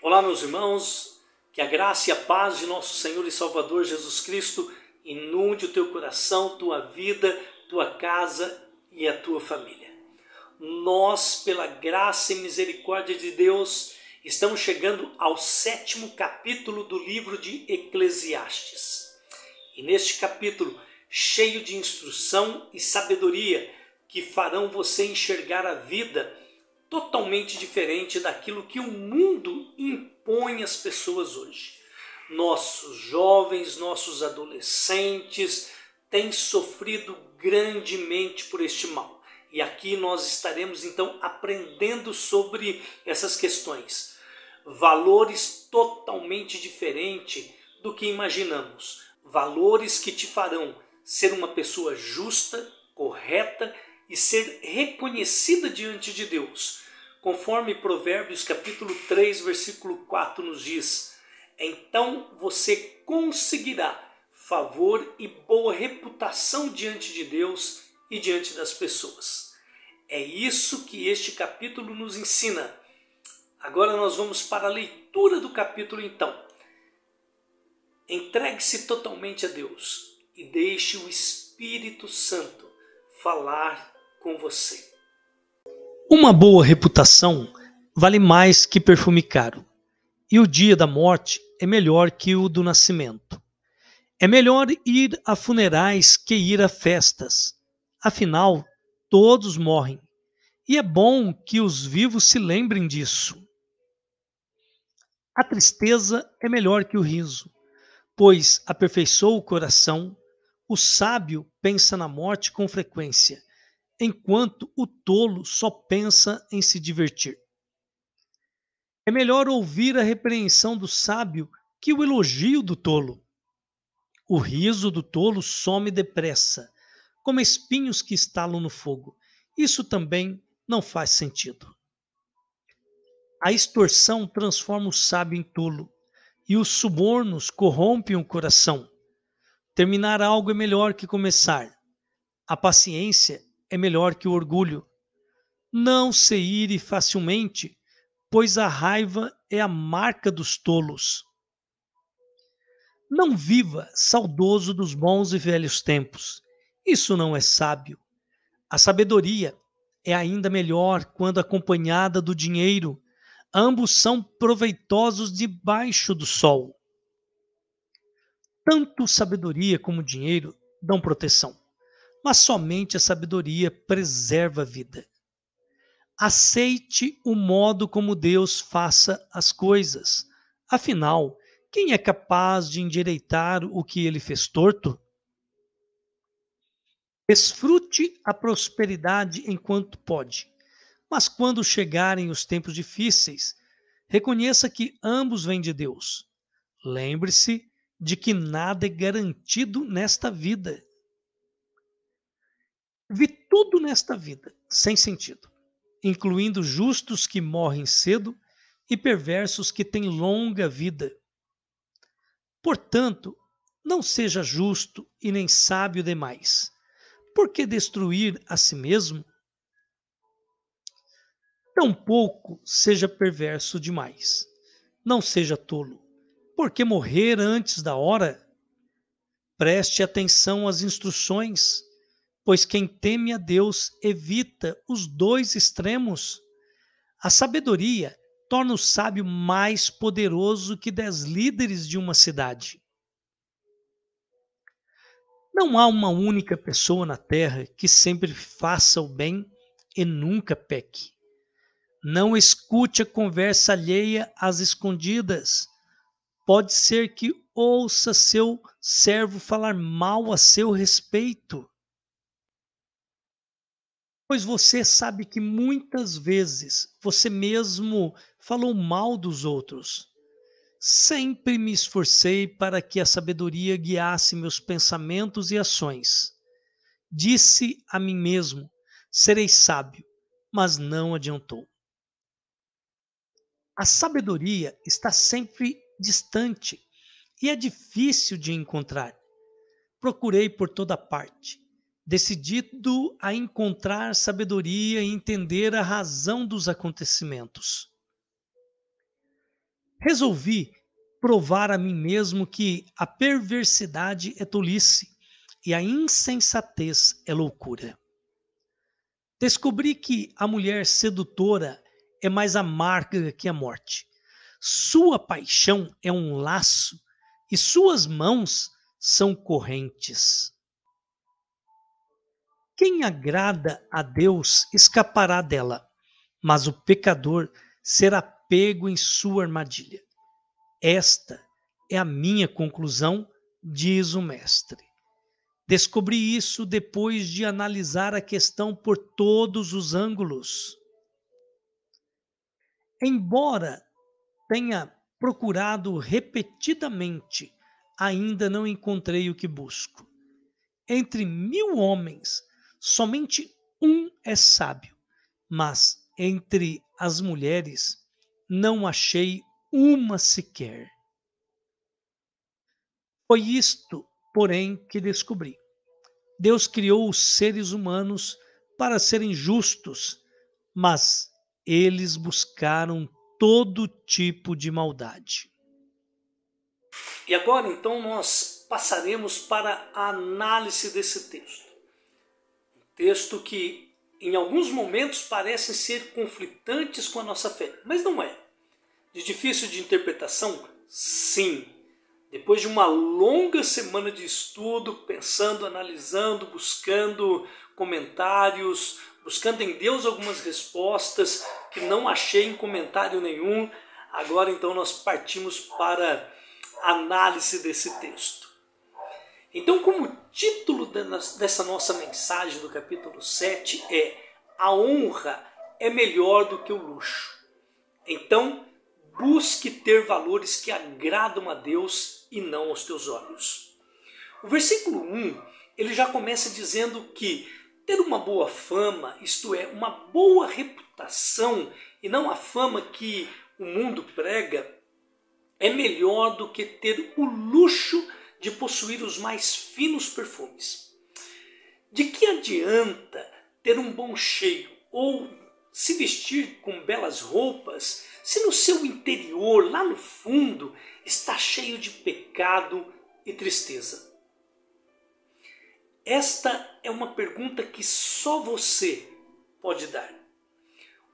Olá, meus irmãos, que a graça e a paz de nosso Senhor e Salvador Jesus Cristo inunde o teu coração, tua vida, tua casa e a tua família. Nós, pela graça e misericórdia de Deus, estamos chegando ao 7º capítulo do livro de Eclesiastes. E neste capítulo, cheio de instrução e sabedoria, que farão você enxergar a vida totalmente diferente daquilo que o mundo impõe às pessoas hoje. Nossos jovens, nossos adolescentes têm sofrido grandemente por este mal. E aqui nós estaremos então aprendendo sobre essas questões. Valores totalmente diferentes do que imaginamos. Valores que te farão ser uma pessoa justa, correta e ser reconhecida diante de Deus. Conforme Provérbios capítulo 3, versículo 4 nos diz: então você conseguirá favor e boa reputação diante de Deus e diante das pessoas. É isso que este capítulo nos ensina. Agora nós vamos para a leitura do capítulo então. Entregue-se totalmente a Deus e deixe o Espírito Santo falar com você. Uma boa reputação vale mais que perfume caro, e o dia da morte é melhor que o do nascimento. É melhor ir a funerais que ir a festas. Afinal, todos morrem, e é bom que os vivos se lembrem disso. A tristeza é melhor que o riso, pois aperfeiçoa o coração. O sábio pensa na morte com frequência, enquanto o tolo só pensa em se divertir. É melhor ouvir a repreensão do sábio que o elogio do tolo. O riso do tolo some depressa, como espinhos que estalam no fogo. Isso também não faz sentido. A extorsão transforma o sábio em tolo, e os subornos corrompem o coração. Terminar algo é melhor que começar. A paciência é melhor que o orgulho. Não se ire facilmente, pois a raiva é a marca dos tolos. Não viva saudoso dos bons e velhos tempos. Isso não é sábio. A sabedoria é ainda melhor quando acompanhada do dinheiro. Ambos são proveitosos debaixo do sol. Tanto sabedoria como dinheiro dão proteção, mas somente a sabedoria preserva a vida. Aceite o modo como Deus faça as coisas. Afinal, quem é capaz de endireitar o que ele fez torto? Desfrute a prosperidade enquanto pode, mas quando chegarem os tempos difíceis, reconheça que ambos vêm de Deus. Lembre-se de que nada é garantido nesta vida. Vi tudo nesta vida sem sentido, incluindo justos que morrem cedo e perversos que têm longa vida. Portanto, não seja justo e nem sábio demais. Por que destruir a si mesmo? Tampouco seja perverso demais. Não seja tolo. Por que morrer antes da hora? Preste atenção às instruções, pois quem teme a Deus evita os dois extremos. A sabedoria torna o sábio mais poderoso que 10 líderes de uma cidade. Não há uma única pessoa na terra que sempre faça o bem e nunca peque. Não escute a conversa alheia às escondidas. Pode ser que ouça seu servo falar mal a seu respeito. Pois você sabe que muitas vezes você mesmo falou mal dos outros. Sempre me esforcei para que a sabedoria guiasse meus pensamentos e ações. Disse a mim mesmo: serei sábio, mas não adiantou. A sabedoria está sempre distante e é difícil de encontrar. Procurei por toda parte, decidido a encontrar sabedoria e entender a razão dos acontecimentos. Resolvi provar a mim mesmo que a perversidade é tolice e a insensatez é loucura. Descobri que a mulher sedutora é mais amarga que a morte. Sua paixão é um laço e suas mãos são correntes. Quem agrada a Deus escapará dela, mas o pecador será pego em sua armadilha. Esta é a minha conclusão, diz o mestre. Descobri isso depois de analisar a questão por todos os ângulos. Embora tenha procurado repetidamente, ainda não encontrei o que busco. Entre 1000 homens, somente um é sábio, mas entre as mulheres não achei uma sequer. Foi isto, porém, que descobri. Deus criou os seres humanos para serem justos, mas eles buscaram todo tipo de maldade. E agora então nós passaremos para a análise desse texto. Um texto que em alguns momentos parecem ser conflitantes com a nossa fé, mas não é. De difícil de interpretação? Sim. Depois de uma longa semana de estudo, pensando, analisando, buscando comentários, buscando em Deus algumas respostas que não achei em comentário nenhum, agora então nós partimos para a análise desse texto. Então, como título dessa nossa mensagem do capítulo 7 é "A honra é melhor do que o luxo". Então, busque ter valores que agradam a Deus e não aos teus olhos. O versículo 1, ele já começa dizendo que ter uma boa fama, isto é, uma boa reputação, e não a fama que o mundo prega, é melhor do que ter o luxo de possuir os mais finos perfumes. De que adianta ter um bom cheiro ou se vestir com belas roupas, se no seu interior, lá no fundo, está cheio de pecado e tristeza? Esta é uma pergunta que só você pode dar.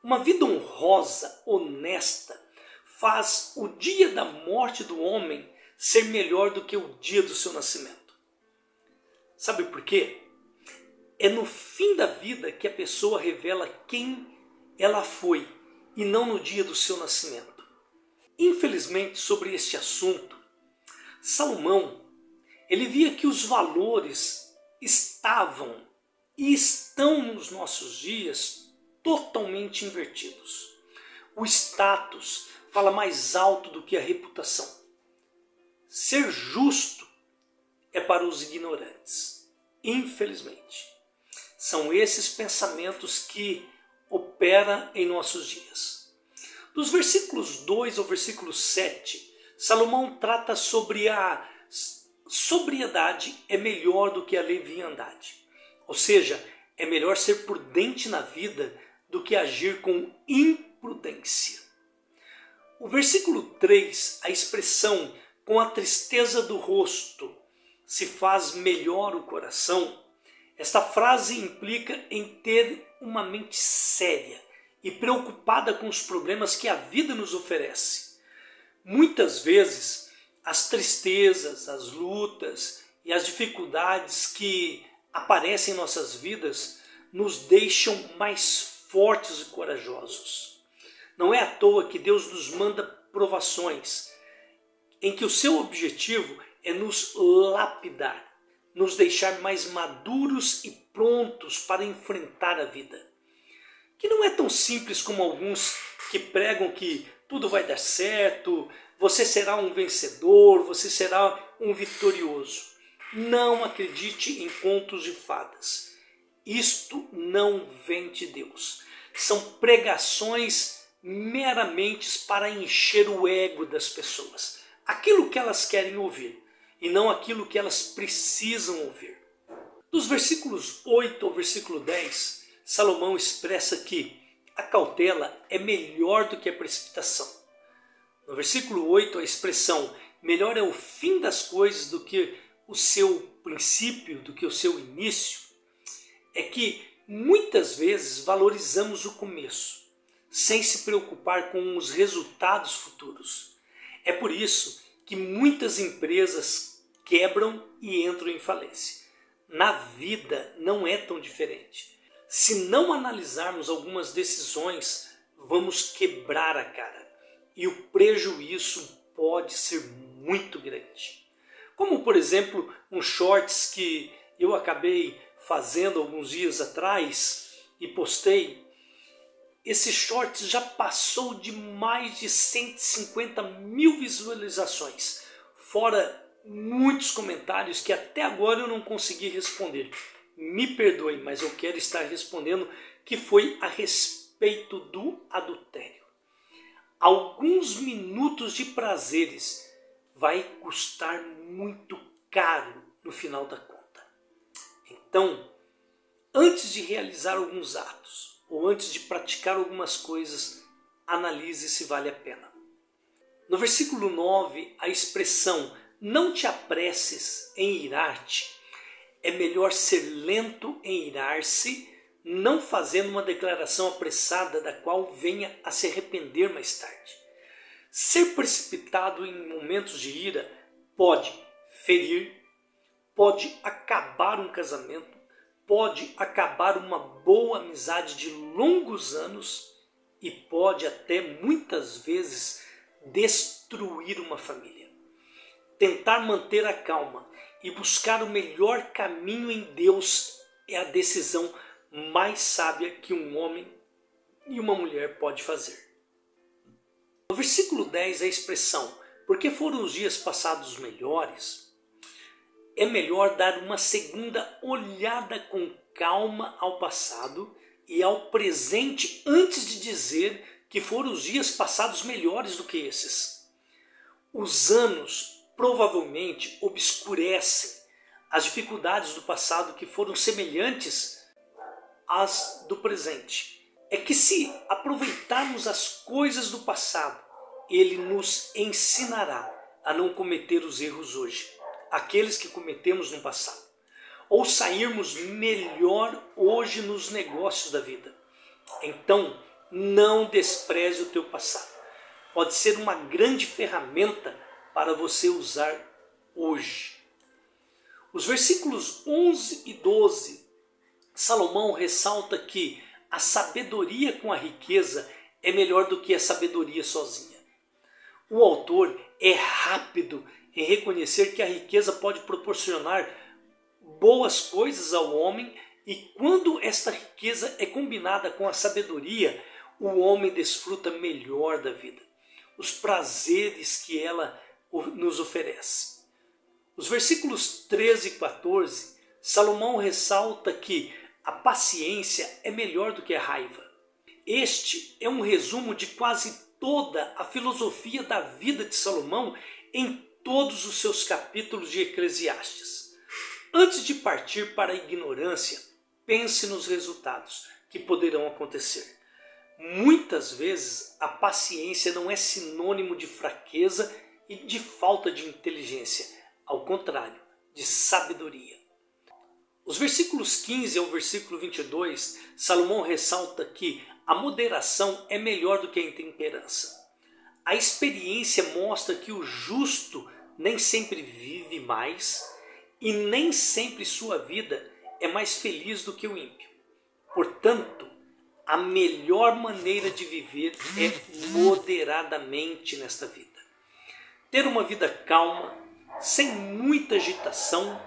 Uma vida honrosa, honesta, faz o dia da morte do homem ser melhor do que o dia do seu nascimento. Sabe por quê? É no fim da vida que a pessoa revela quem ela foi e não no dia do seu nascimento. Infelizmente, sobre este assunto, Salomão, ele via que os valores estavam e estão nos nossos dias totalmente invertidos. O status fala mais alto do que a reputação. Ser justo é para os ignorantes. Infelizmente, são esses pensamentos que operam em nossos dias. Dos versículos 2 ao versículo 7, Salomão trata sobre a sobriedade é melhor do que a leviandade. Ou seja, é melhor ser prudente na vida do que agir com imprudência. O versículo 3, a expressão "com a tristeza do rosto se faz melhor o coração", esta frase implica em ter uma mente séria e preocupada com os problemas que a vida nos oferece. Muitas vezes, as tristezas, as lutas e as dificuldades que aparecem em nossas vidas nos deixam mais fortes e corajosos. Não é à toa que Deus nos manda provações, em que o seu objetivo é nos lapidar, nos deixar mais maduros e prontos para enfrentar a vida. Que não é tão simples como alguns que pregam que tudo vai dar certo, você será um vencedor, você será um vitorioso. Não acredite em contos de fadas. Isto não vem de Deus. São pregações meramente para encher o ego das pessoas. Aquilo que elas querem ouvir e não aquilo que elas precisam ouvir. Dos versículos 8 ao versículo 10, Salomão expressa que a cautela é melhor do que a precipitação. No versículo 8, a expressão melhor é o fim das coisas do que o seu princípio, do que o seu início, é que muitas vezes valorizamos o começo, sem se preocupar com os resultados futuros. É por isso que muitas empresas quebram e entram em falência. Na vida não é tão diferente. Se não analisarmos algumas decisões, vamos quebrar a cara. E o prejuízo pode ser muito grande. Como, por exemplo, um shorts que eu acabei fazendo alguns dias atrás e postei. Esse shorts já passou de mais de 150 mil visualizações, fora muitos comentários que até agora eu não consegui responder. Me perdoe, mas eu quero estar respondendo, que foi a respeito do adultério. Alguns minutos de prazeres vai custar muito caro no final da conta. Então, antes de realizar alguns atos ou antes de praticar algumas coisas, analise se vale a pena. No versículo 9, a expressão não te apresses em irar-te, é melhor ser lento em irar-se, não fazendo uma declaração apressada da qual venha a se arrepender mais tarde. Ser precipitado em momentos de ira pode ferir, pode acabar um casamento, pode acabar uma boa amizade de longos anos e pode até muitas vezes destruir uma família. Tentar manter a calma e buscar o melhor caminho em Deus é a decisão mais sábia que um homem e uma mulher pode fazer. No versículo 10, a expressão porque foram os dias passados melhores, é melhor dar uma segunda olhada com calma ao passado e ao presente antes de dizer que foram os dias passados melhores do que esses. Os anos provavelmente obscurecem as dificuldades do passado que foram semelhantes às do presente. É que se aproveitarmos as coisas do passado, ele nos ensinará a não cometer os erros hoje, aqueles que cometemos no passado, ou sairmos melhor hoje nos negócios da vida. Então, não despreze o teu passado. Pode ser uma grande ferramenta para você usar hoje. Os versículos 11 e 12, Salomão ressalta que a sabedoria com a riqueza é melhor do que a sabedoria sozinha. O autor é rápido em reconhecer que a riqueza pode proporcionar boas coisas ao homem e quando esta riqueza é combinada com a sabedoria, o homem desfruta melhor da vida, os prazeres que ela nos oferece. Os versículos 13 e 14, Salomão ressalta que a paciência é melhor do que a raiva. Este é um resumo de quase toda a filosofia da vida de Salomão em todos os seus capítulos de Eclesiastes. Antes de partir para a ignorância, pense nos resultados que poderão acontecer. Muitas vezes a paciência não é sinônimo de fraqueza e de falta de inteligência, ao contrário, de sabedoria. Os versículos 15 ao versículo 22, Salomão ressalta que a moderação é melhor do que a intemperança. A experiência mostra que o justo nem sempre vive mais e nem sempre sua vida é mais feliz do que o ímpio. Portanto, a melhor maneira de viver é moderadamente nesta vida. Ter uma vida calma, sem muita agitação,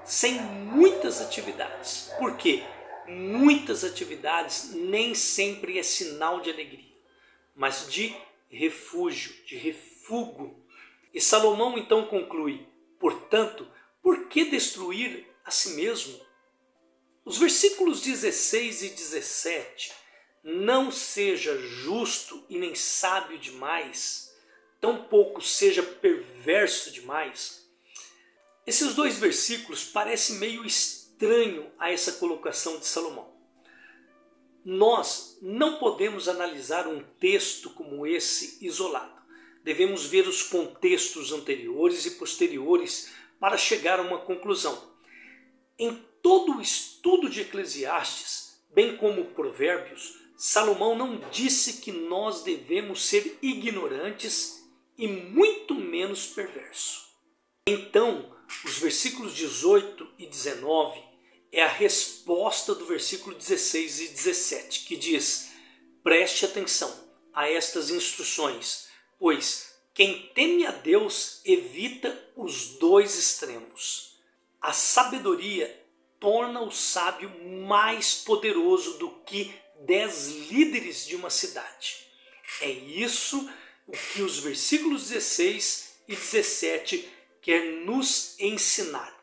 sem muitas atividades. Por quê? Muitas atividades nem sempre é sinal de alegria, mas de refúgio, de refúgio. E Salomão então conclui, portanto, por que destruir a si mesmo? Os versículos 16 e 17, não seja justo e nem sábio demais, tampouco seja perverso demais. Esses dois versículos parecem meio estranho a essa colocação de Salomão. Nós não podemos analisar um texto como esse isolado. devemos ver os contextos anteriores e posteriores para chegar a uma conclusão. Em todo o estudo de Eclesiastes, bem como Provérbios, Salomão não disse que nós devemos ser ignorantes e muito menos perversos. Então, os versículos 18 e 19 é a resposta do versículo 16 e 17, que diz: preste atenção a estas instruções, pois quem teme a Deus evita os dois extremos. A sabedoria torna o sábio mais poderoso do que 10 líderes de uma cidade. É isso o que os versículos 16 e 17 quer nos ensinar.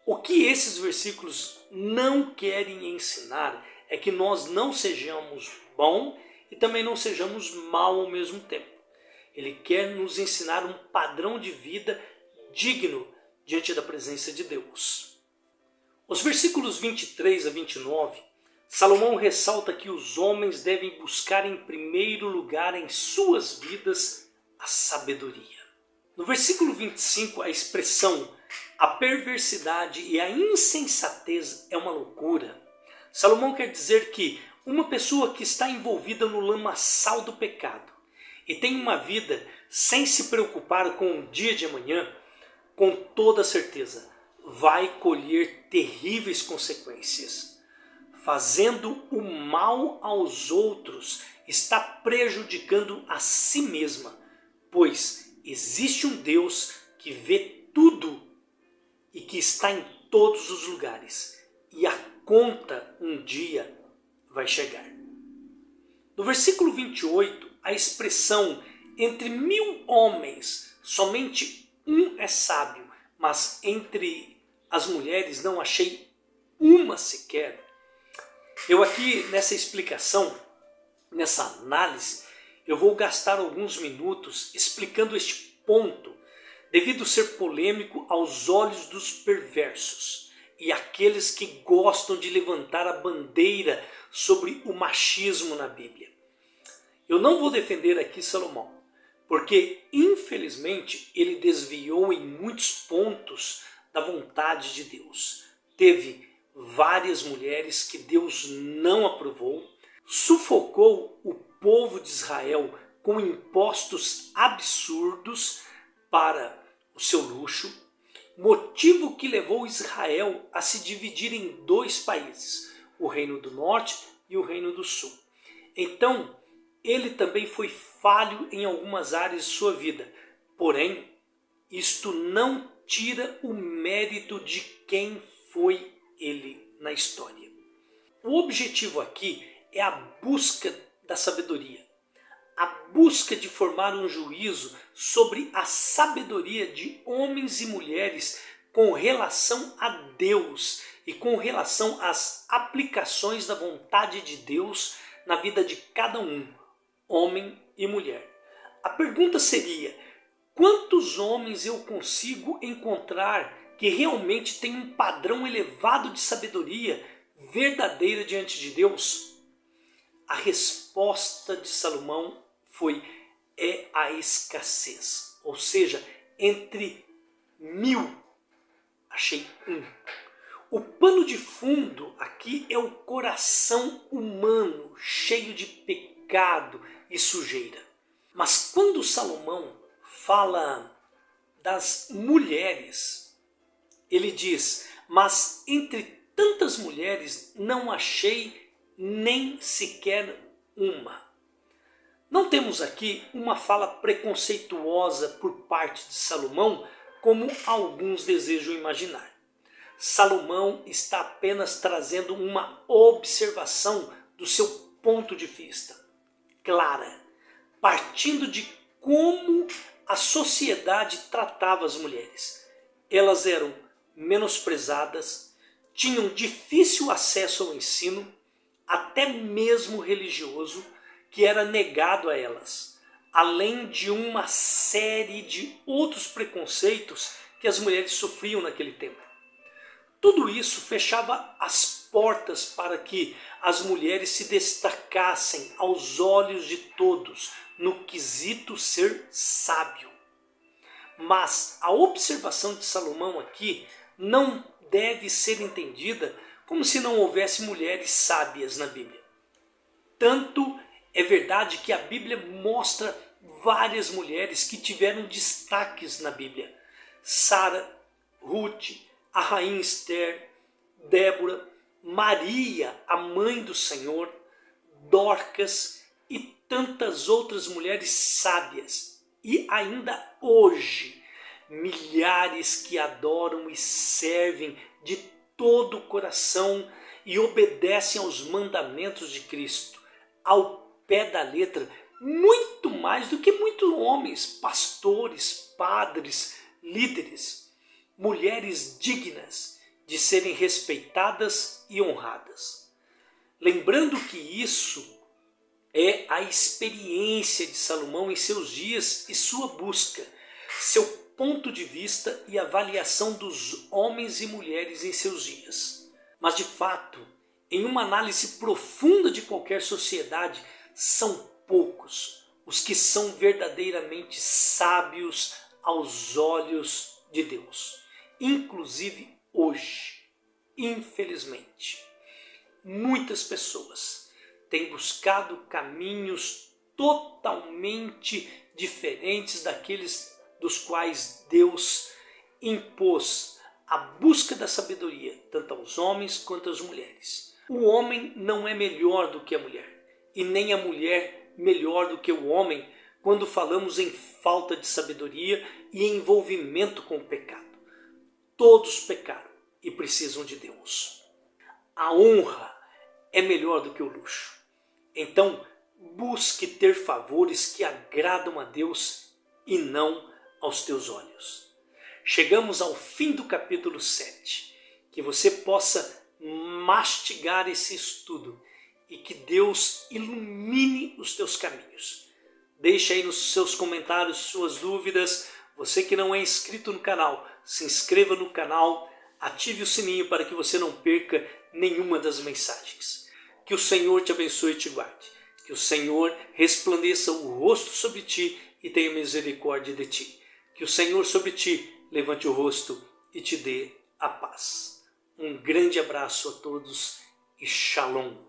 O que esses versículos não querem ensinar é que nós não sejamos bom e também não sejamos mal ao mesmo tempo. Ele quer nos ensinar um padrão de vida digno diante da presença de Deus. Os versículos 23 a 29, Salomão ressalta que os homens devem buscar em primeiro lugar em suas vidas a sabedoria. No versículo 25, a expressão a perversidade e a insensatez é uma loucura. Salomão quer dizer que uma pessoa que está envolvida no lamaçal do pecado e tem uma vida sem se preocupar com o dia de amanhã, com toda certeza vai colher terríveis consequências. Fazendo o mal aos outros, está prejudicando a si mesma, pois existe um Deus que vê tudo e que está em todos os lugares, e a conta um dia vai chegar. No versículo 28, a expressão entre 1000 homens, somente um é sábio, mas entre as mulheres não achei uma sequer. Eu aqui nessa explicação, nessa análise, eu vou gastar alguns minutos explicando este ponto, devido ser polêmico aos olhos dos perversos e aqueles que gostam de levantar a bandeira sobre o machismo na Bíblia. Eu não vou defender aqui Salomão, porque infelizmente ele desviou em muitos pontos da vontade de Deus. Teve várias mulheres que Deus não aprovou, sufocou o povo de Israel com impostos absurdos para o seu luxo, motivo que levou Israel a se dividir em 2 países, o Reino do Norte e o Reino do Sul. Então, ele também foi falho em algumas áreas de sua vida, porém, isto não tira o mérito de quem foi ele na história. O objetivo aqui é a busca da sabedoria, a busca de formar um juízo sobre a sabedoria de homens e mulheres com relação a Deus e com relação às aplicações da vontade de Deus na vida de cada um, homem e mulher. A pergunta seria: quantos homens eu consigo encontrar que realmente têm um padrão elevado de sabedoria verdadeira diante de Deus? A resposta de Salomão é a escassez, ou seja, entre 1000 achei um. O pano de fundo aqui é o coração humano cheio de pecado e sujeira. Mas quando Salomão fala das mulheres, ele diz: mas entre tantas mulheres não achei nem sequer uma. Não temos aqui uma fala preconceituosa por parte de Salomão, como alguns desejam imaginar. Salomão está apenas trazendo uma observação do seu ponto de vista, clara, partindo de como a sociedade tratava as mulheres. Elas eram menosprezadas, tinham difícil acesso ao ensino, até mesmo religioso, que era negado a elas, além de uma série de outros preconceitos que as mulheres sofriam naquele tempo. Tudo isso fechava as portas para que as mulheres se destacassem aos olhos de todos no quesito ser sábio. Mas a observação de Salomão aqui não deve ser entendida como se não houvesse mulheres sábias na Bíblia. Tanto é verdade que a Bíblia mostra várias mulheres que tiveram destaques na Bíblia. Sara, Ruth, a rainha Esther, Débora, Maria, a mãe do Senhor, Dorcas e tantas outras mulheres sábias. E ainda hoje, milhares que adoram e servem de todo o coração e obedecem aos mandamentos de Cristo, ao pé da letra, muito mais do que muitos homens, pastores, padres, líderes, mulheres dignas de serem respeitadas e honradas. Lembrando que isso é a experiência de Salomão em seus dias e sua busca, seu ponto de vista e avaliação dos homens e mulheres em seus dias. Mas de fato, em uma análise profunda de qualquer sociedade, são poucos os que são verdadeiramente sábios aos olhos de Deus. Inclusive hoje, infelizmente, muitas pessoas têm buscado caminhos totalmente diferentes daqueles dos quais Deus impôs a busca da sabedoria, tanto aos homens quanto às mulheres. O homem não é melhor do que a mulher, e nem a mulher melhor do que o homem quando falamos em falta de sabedoria e envolvimento com o pecado. Todos pecaram e precisam de Deus. A honra é melhor do que o luxo. Então, busque ter favores que agradam a Deus e não aos teus olhos. Chegamos ao fim do capítulo 7. Que você possa mastigar esse estudo e que Deus ilumine os teus caminhos. Deixe aí nos seus comentários suas dúvidas. Você que não é inscrito no canal, se inscreva no canal, ative o sininho para que você não perca nenhuma das mensagens. Que o Senhor te abençoe e te guarde. Que o Senhor resplandeça o rosto sobre ti e tenha misericórdia de ti. Que o Senhor sobre ti levante o rosto e te dê a paz. Um grande abraço a todos e Shalom.